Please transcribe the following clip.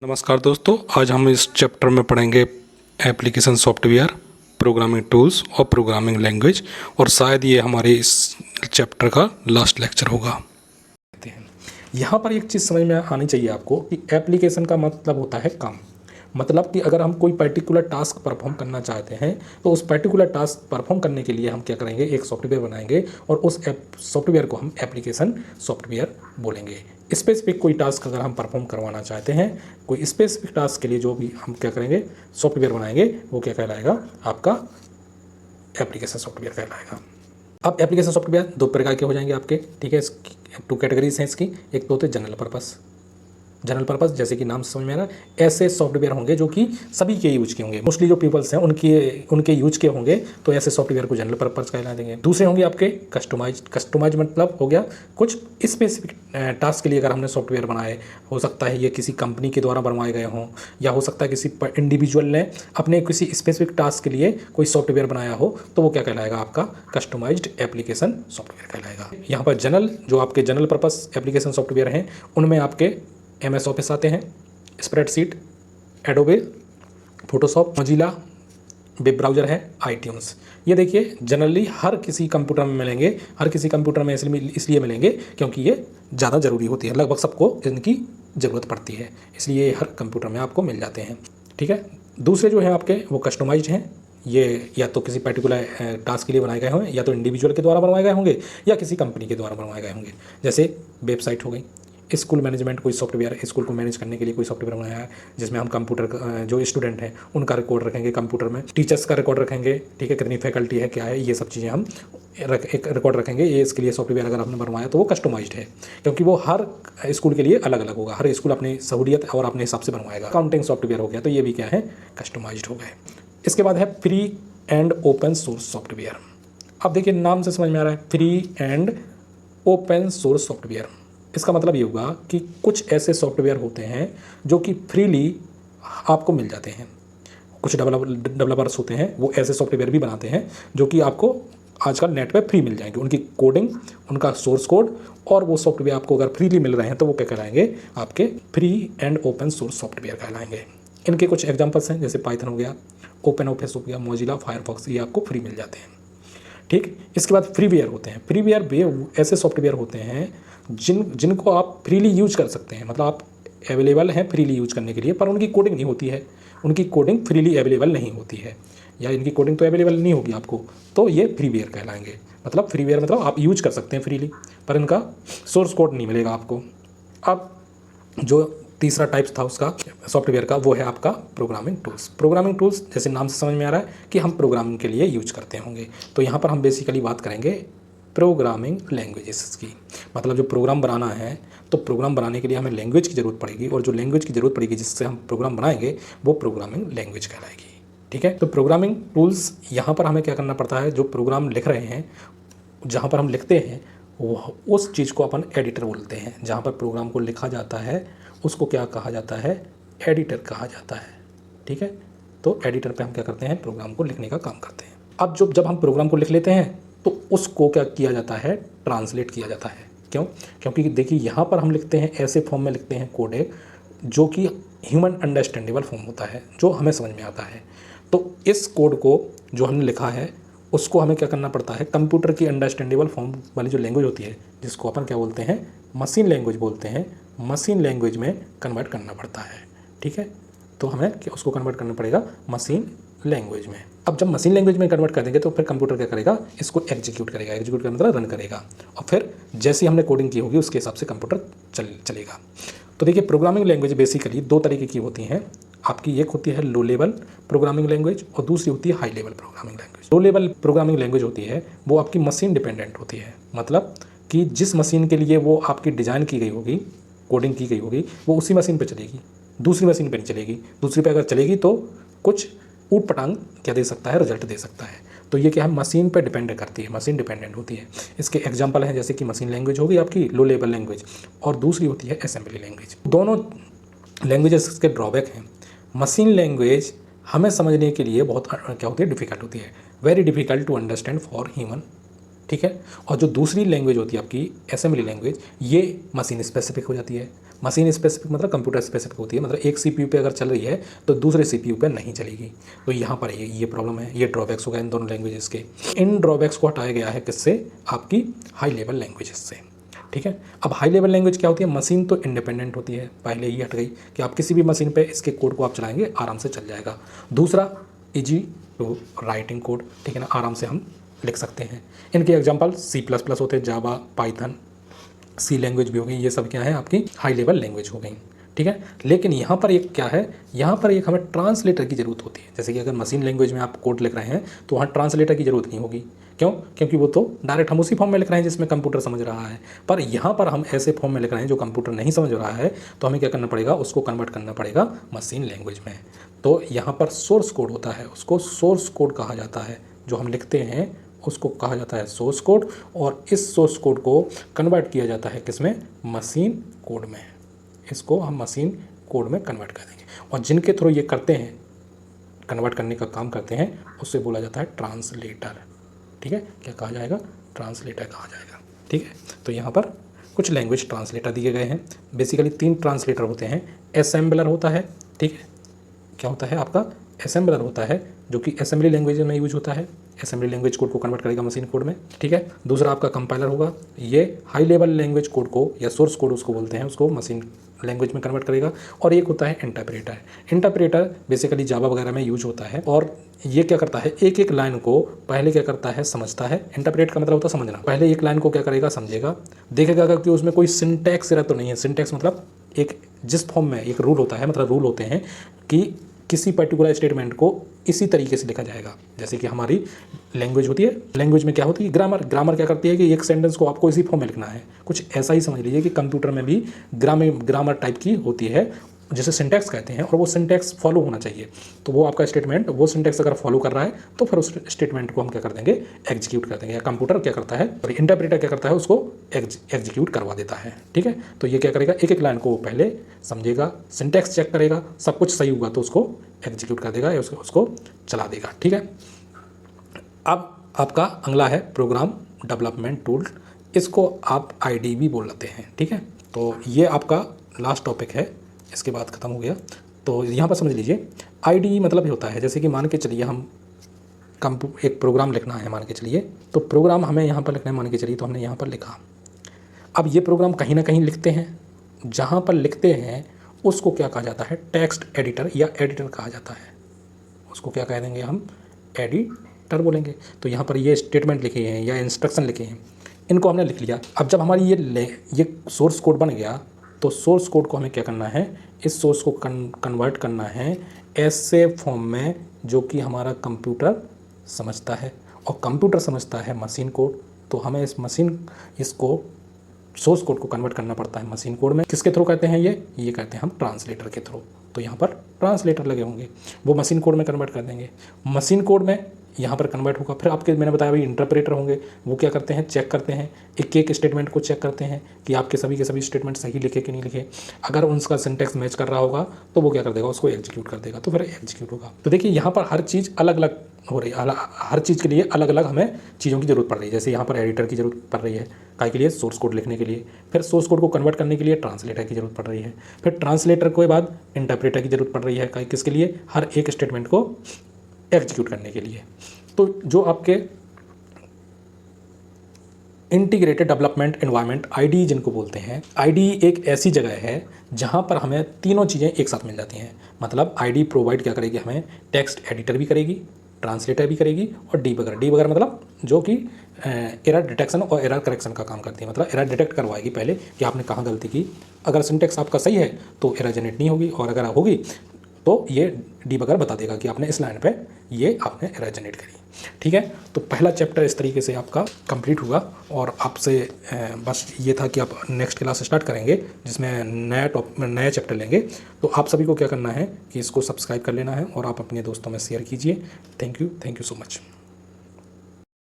नमस्कार दोस्तों, आज हम इस चैप्टर में पढ़ेंगे एप्लीकेशन सॉफ्टवेयर, प्रोग्रामिंग टूल्स और प्रोग्रामिंग लैंग्वेज, और शायद ये हमारे इस चैप्टर का लास्ट लेक्चर होगा। यहाँ पर एक चीज़ समझ में आनी चाहिए आपको कि एप्लीकेशन का मतलब होता है काम। मतलब कि अगर हम कोई पर्टिकुलर टास्क परफॉर्म करना चाहते हैं तो उस पर्टिकुलर टास्क परफॉर्म करने के लिए हम क्या करेंगे, एक सॉफ्टवेयर बनाएंगे और उस सॉफ्टवेयर को हम एप्लीकेशन सॉफ्टवेयर बोलेंगे। स्पेसिफिक कोई टास्क अगर हम परफॉर्म करवाना चाहते हैं, कोई स्पेसिफिक टास्क के लिए जो भी हम क्या करेंगे सॉफ्टवेयर बनाएंगे, वो क्या कहलाएगा, आपका एप्लीकेशन सॉफ्टवेयर कहलाएगा। अब एप्लीकेशन सॉफ्टवेयर दो प्रकार के हो जाएंगे आपके, ठीक है। टू कैटेगरीज हैं इसकी। एक तो होते जनरल पर्पस। जनरल पर्पस जैसे कि नाम से समझ में आ रहा है, ऐसे सॉफ्टवेयर होंगे जो कि सभी के यूज के होंगे, मोस्टली जो पीपल्स हैं उनके यूज के होंगे, तो ऐसे सॉफ्टवेयर को जनरल पर्पस कहला देंगे। दूसरे होंगे आपके कस्टमाइज मतलब हो गया कुछ स्पेसिफिक टास्क के लिए अगर हमने सॉफ्टवेयर बनाए, हो सकता है ये किसी कंपनी के द्वारा बनवाए गए हों, या हो सकता है किसी इंडिविजुअल ने अपने किसी स्पेसिफिक टास्क के लिए कोई सॉफ्टवेयर बनाया हो, तो वो क्या कहलाएगा, आपका कस्टमाइज्ड एप्लीकेशन सॉफ्टवेयर कहलाएगा। यहाँ पर जनरल जो आपके जनरल पर्पस एप्लीकेशन सॉफ्टवेयर हैं, उनमें आपके MS ऑफिस आते हैं, spreadsheet, Adobe, Photoshop, Mozilla, web browser है, iTunes। ये देखिए जनरली हर किसी कंप्यूटर में मिलेंगे। हर किसी कंप्यूटर में इसलिए मिलेंगे क्योंकि ये ज़्यादा ज़रूरी होती है, लगभग सबको इनकी ज़रूरत पड़ती है, इसलिए ये हर कंप्यूटर में आपको मिल जाते हैं, ठीक है। दूसरे जो हैं आपके वो कस्टमाइज्ड हैं। ये या तो किसी पर्टिकुलर टास्क के लिए बनाए गए होंगे, या तो इंडिविजुअल के द्वारा बनवाए गए होंगे, या किसी कंपनी के द्वारा बनवाए गए होंगे। जैसे वेबसाइट हो गई, स्कूल मैनेजमेंट कोई सॉफ्टवेयर, स्कूल को मैनेज करने के लिए कोई सॉफ्टवेयर बनाया है, जिसमें हम कंप्यूटर जो स्टूडेंट हैं उनका रिकॉर्ड रखेंगे कंप्यूटर में, टीचर्स का रिकॉर्ड रखेंगे, ठीक है, कितनी फैकल्टी है, क्या है, ये सब चीज़ें हम एक रिकॉर्ड रखेंगे। ये इसके लिए सॉफ्टवेयर अगर आपने बनवाया तो वो कस्टमाइज्ड है, क्योंकि वो हर स्कूल के लिए अलग अलग होगा, हर स्कूल अपनी सहूलियत और अपने हिसाब से बनवाएगा। अकाउंटिंग सॉफ्टवेयर हो गया, तो ये भी क्या है, कस्टमाइज्ड हो गए। इसके बाद है free and open source software. अब देखिए नाम से समझ में आ रहा है, free and open source software. इसका मतलब ये होगा कि कुछ ऐसे सॉफ्टवेयर होते हैं जो कि फ्रीली आपको मिल जाते हैं। कुछ डेवलपर्स होते हैं वो ऐसे सॉफ्टवेयर भी बनाते हैं जो कि आपको आजकल नेट पे फ्री मिल जाएंगे। उनकी कोडिंग, उनका सोर्स कोड और वो सॉफ्टवेयर आपको अगर फ्रीली मिल रहे हैं तो वो क्या कहलाएंगे, आपके free and open source software कहलाएंगे। इनके कुछ एग्जांपल्स हैं, जैसे पाइथन हो गया, ओपन ऑफिस हो गया, मोजिला, फायरफॉक्स, ये आपको फ्री मिल जाते हैं, ठीक। इसके बाद फ्रीवेयर होते हैं। फ्रीवेयर वे ऐसे सॉफ्टवेयर होते हैं जिनको आप फ्रीली यूज कर सकते हैं, मतलब आप अवेलेबल हैं फ्रीली यूज करने के लिए, पर उनकी कोडिंग नहीं होती है, उनकी कोडिंग फ्रीली अवेलेबल नहीं होती है, या इनकी कोडिंग तो अवेलेबल नहीं होगी आपको, तो ये फ्रीवेयर कहलाएंगे। मतलब फ्रीवेयर मतलब आप यूज कर सकते हैं फ्रीली, पर इनका सोर्स कोड नहीं मिलेगा आपको। अब जो तीसरा टाइप था उसका सॉफ्टवेयर का, वो है आपका प्रोग्रामिंग टूल्स। प्रोग्रामिंग टूल्स जैसे नाम से समझ में आ रहा है कि हम प्रोग्रामिंग के लिए यूज करते होंगे, तो यहाँ पर हम बेसिकली बात करेंगे प्रोग्रामिंग लैंग्वेजेस की। मतलब जो प्रोग्राम बनाना है, तो प्रोग्राम बनाने के लिए हमें लैंग्वेज की ज़रूरत पड़ेगी, और जो लैंग्वेज की ज़रूरत पड़ेगी जिससे हम प्रोग्राम बनाएंगे, वो प्रोग्रामिंग लैंग्वेज कहलाएगी, ठीक है। तो प्रोग्रामिंग टूल्स यहाँ पर हमें क्या करना पड़ता है, जो प्रोग्राम लिख रहे हैं, जहाँ पर हम लिखते हैं उस चीज़ को अपन एडिटर बोलते हैं। जहाँ पर प्रोग्राम को लिखा जाता है उसको क्या कहा जाता है, एडिटर कहा जाता है, ठीक है। तो एडिटर पे हम क्या करते हैं, प्रोग्राम को लिखने का काम करते हैं। अब जब हम प्रोग्राम को लिख लेते हैं तो उसको क्या किया जाता है, ट्रांसलेट किया जाता है। क्यों? क्योंकि देखिए यहाँ पर हम लिखते हैं ऐसे फॉर्म में लिखते हैं कोड जो कि ह्यूमन अंडरस्टैंडेबल फॉर्म होता है, जो हमें समझ में आता है। तो इस कोड को जो हमने लिखा है उसको हमें क्या करना पड़ता है, कंप्यूटर की अंडरस्टैंडेबल फॉर्म वाली जो लैंग्वेज होती है, जिसको अपन क्या बोलते हैं, मशीन लैंग्वेज बोलते हैं, मशीन लैंग्वेज में कन्वर्ट करना पड़ता है, ठीक है। तो हमें क्या उसको कन्वर्ट करना पड़ेगा मशीन लैंग्वेज में। अब जब मशीन लैंग्वेज में कन्वर्ट कर देंगे तो फिर कंप्यूटर क्या करेगा, इसको एग्जीक्यूट करेगा। एग्जीक्यूट करने मतलब रन करेगा, और फिर जैसी हमने कोडिंग की होगी उसके हिसाब से कंप्यूटर चलेगा। तो देखिए प्रोग्रामिंग लैंग्वेज बेसिकली दो तरीके की होती हैं आपकी। एक होती है लो लेवल प्रोग्रामिंग लैंग्वेज और दूसरी होती है high level programming language. Low level programming language होती है वो आपकी मशीन डिपेंडेंट होती है, मतलब कि जिस मशीन के लिए वो आपकी डिज़ाइन की गई होगी, कोडिंग की गई होगी, वो उसी मशीन पे चलेगी, दूसरी मशीन पे नहीं चलेगी। दूसरी पे अगर चलेगी तो कुछ ऊट पटांग क्या दे सकता है, रिजल्ट दे सकता है। तो ये क्या है, मशीन पे डिपेंड करती है, मशीन डिपेंडेंट होती है। इसके एग्जांपल हैं जैसे कि मशीन लैंग्वेज होगी आपकी लो लेवल लैंग्वेज, और दूसरी होती है असेंबली लैंग्वेज। दोनों लैंग्वेजेस के ड्रॉबैक हैं। मशीन लैंग्वेज हमें समझने के लिए बहुत क्या होती है, डिफ़िकल्ट होती है, very difficult to understand for human, ठीक है। और जो दूसरी लैंग्वेज होती है आपकी असेंबली लैंग्वेज, ये मशीन स्पेसिफिक हो जाती है। मशीन स्पेसिफिक मतलब कंप्यूटर स्पेसिफिक होती है, मतलब एक CPU पे अगर चल रही है तो दूसरे CPU पे नहीं चलेगी। तो यहाँ पर ये प्रॉब्लम है, ये ड्रॉबैक्स हो गए इन दोनों लैंग्वेजेस के। इन ड्रॉबैक्स को हटाया गया है किससे, आपकी हाई लेवल लैंग्वेजेस से, ठीक है। अब हाई लेवल लैंग्वेज क्या होती है, मशीन तो इंडिपेंडेंट होती है, पहले ही हट गई कि आप किसी भी मशीन पे इसके कोड को आप चलाएंगे आराम से चल जाएगा। दूसरा इजी टू राइटिंग कोड, ठीक है ना, आराम से हम लिख सकते हैं। इनके एग्जांपल C++ होते हैं, जावा, पाइथन, सी लैंग्वेज भी हो गई, ये सब क्या है आपकी हाई लेवल लैंग्वेज हो गई, ठीक है। लेकिन यहाँ पर एक क्या है, यहाँ पर एक हमें ट्रांसलेटर की ज़रूरत होती है। जैसे कि अगर मशीन लैंग्वेज में आप कोड लिख रहे हैं तो वहाँ ट्रांसलेटर की ज़रूरत नहीं होगी, क्यों, क्योंकि वो तो डायरेक्ट हम उसी फॉर्म में लिख रहे हैं जिसमें कंप्यूटर समझ रहा है। पर यहाँ पर हम ऐसे फॉर्म में लिख रहे हैं जो कंप्यूटर नहीं समझ रहा है, तो हमें क्या करना पड़ेगा, उसको कन्वर्ट करना पड़ेगा मशीन लैंग्वेज में। तो यहाँ पर सोर्स कोड होता है, उसको सोर्स कोड कहा जाता है, जो हम लिखते हैं उसको कहा जाता है सोर्स कोड, और इस सोर्स कोड को कन्वर्ट किया जाता है किसमें, मशीन कोड में। इसको हम मशीन कोड में कन्वर्ट कर देंगे, और जिनके थ्रू ये करते हैं, कन्वर्ट करने का काम करते हैं, उससे बोला जाता है ट्रांसलेटर, ठीक है। क्या कहा जाएगा, ट्रांसलेटर कहा जाएगा, ठीक है। तो यहाँ पर कुछ लैंग्वेज ट्रांसलेटर दिए गए हैं। बेसिकली 3 ट्रांसलेटर होते हैं। असेंबलर होता है, ठीक है, क्या होता है आपका, असेंबलर होता है, जो कि असेंबली लैंग्वेज में यूज होता है, असेंबली लैंग्वेज कोड को कन्वर्ट करेगा मशीन कोड में, ठीक है। दूसरा आपका कंपाइलर होगा, ये हाई लेवल लैंग्वेज कोड को या सोर्स कोड उसको बोलते हैं, उसको मशीन लैंग्वेज में कन्वर्ट करेगा। और एक होता है इंटरप्रेटर। इंटरप्रेटर बेसिकली जावा वगैरह में यूज होता है, और ये क्या करता है, एक एक लाइन को पहले क्या करता है, समझता है। इंटरप्रेट का मतलब होता है समझना। पहले एक लाइन को क्या करेगा, समझेगा, देखेगा कि उसमें कोई सिंटैक्स एरर तो नहीं है। सिंटैक्स मतलब एक जिस फॉर्म में एक रूल होता है, मतलब रूल होते हैं कि किसी पर्टिकुलर स्टेटमेंट को इसी तरीके से लिखा जाएगा। जैसे कि हमारी लैंग्वेज होती है, लैंग्वेज में क्या होती है, ग्रामर। ग्रामर क्या करती है कि एक सेंटेंस को आपको इसी फॉर्म में लिखना है। कुछ ऐसा ही समझ लीजिए कि कंप्यूटर में भी ग्रामर टाइप की होती है, जिसे सिंटैक्स कहते हैं, और वो सिंटैक्स फॉलो होना चाहिए। तो वो आपका स्टेटमेंट वो सिंटैक्स अगर फॉलो कर रहा है तो फिर उस स्टेटमेंट को हम क्या कर देंगे, एग्जीक्यूट कर देंगे। या कंप्यूटर क्या करता है, और इंटरप्रेटर क्या करता है, उसको एग्जीक्यूट करवा देता है, ठीक है। तो ये क्या करेगा, एक एक लाइन को पहले समझेगा, सिंटैक्स चेक करेगा, सब कुछ सही हुआ तो उसको एग्जीक्यूट कर देगा या उसको चला देगा, ठीक है। अब आपका अगला है प्रोग्राम डेवलपमेंट टूल, इसको आप IDE भी बोल लेते हैं, ठीक है। तो ये आपका लास्ट टॉपिक है, इसके बाद ख़त्म हो गया। तो यहाँ पर समझ लीजिए IDE मतलब ये होता है, जैसे कि मान के चलिए हम एक प्रोग्राम लिखना है, मान के चलिए, तो प्रोग्राम हमें यहाँ पर लिखना है, मान के चलिए, तो हमने यहाँ पर लिखा। अब ये प्रोग्राम कहीं ना कहीं लिखते हैं, जहाँ पर लिखते हैं उसको क्या कहा जाता है, टेक्स्ट एडिटर या एडिटर कहा जाता है। उसको क्या कह देंगे हम, एडिटर बोलेंगे। तो यहाँ पर ये स्टेटमेंट लिखे हैं या इंस्ट्रक्शन लिखे हैं, इनको हमने लिख लिया। अब जब हमारी ये सोर्स कोड बन गया, तो सोर्स कोड को हमें क्या करना है, इस सोर्स को कन्वर्ट करना है ऐसे फॉर्म में जो कि हमारा कंप्यूटर समझता है, और कंप्यूटर समझता है मशीन कोड। तो हमें इसको सोर्स कोड को कन्वर्ट करना पड़ता है मशीन कोड में। किसके थ्रू कहते हैं ये कहते हैं हम ट्रांसलेटर के थ्रू। तो यहाँ पर ट्रांसलेटर लगे होंगे, वो मशीन कोड में कन्वर्ट कर देंगे। मशीन कोड में यहाँ पर कन्वर्ट होगा। फिर आपके मैंने बताया भाई इंटरप्रेटर होंगे, वो क्या करते हैं, चेक करते हैं, एक एक स्टेटमेंट को चेक करते हैं कि आपके सभी के सभी स्टेटमेंट सही लिखे कि नहीं लिखे। अगर उनका सिंटैक्स मैच कर रहा होगा तो वो क्या कर देगा, उसको एग्जीक्यूट कर देगा, तो फिर एग्जीक्यूट होगा। तो देखिए यहाँ पर हर चीज़ अलग अलग हो रही है, हर चीज़ के लिए अलग अलग हमें चीज़ों की ज़रूरत पड़ रही है। जैसे यहाँ पर एडिटर की ज़रूरत पड़ रही है, काय के लिए, सोर्स कोड लिखने के लिए। फिर सोर्स कोड को कन्वर्ट करने के लिए ट्रांसलेटर की ज़रूरत पड़ रही है। फिर ट्रांसलेटर के बाद इंटरप्रेटर की ज़रूरत पड़ रही है, किसके लिए, हर एक स्टेटमेंट को एग्जीक्यूट करने के लिए। तो जो आपके इंटीग्रेटेड डेवलपमेंट एनवायरनमेंट IDE जिनको बोलते हैं, IDE एक ऐसी जगह है जहां पर हमें तीनों चीज़ें एक साथ मिल जाती हैं। मतलब IDE प्रोवाइड क्या करेगी, हमें टेक्स्ट एडिटर भी करेगी, ट्रांसलेटर भी करेगी, और डीबगर मतलब जो कि एरर डिटेक्शन और एरर करेक्शन का काम करती है। मतलब एरर डिटेक्ट करवाएगी पहले कि आपने कहाँ गलती की। अगर सिंटैक्स आपका सही है तो एरर जनरेट नहीं होगी, और अगर होगी तो ये डीबगर बता देगा कि आपने इस लाइन पे ये आपने एरर जनरेट करी, ठीक है। तो पहला चैप्टर इस तरीके से आपका कंप्लीट हुआ, और आपसे बस ये था कि आप नेक्स्ट क्लास स्टार्ट करेंगे जिसमें नया चैप्टर लेंगे। तो आप सभी को क्या करना है कि इसको सब्सक्राइब कर लेना है, और आप अपने दोस्तों में शेयर कीजिए। Thank you so much.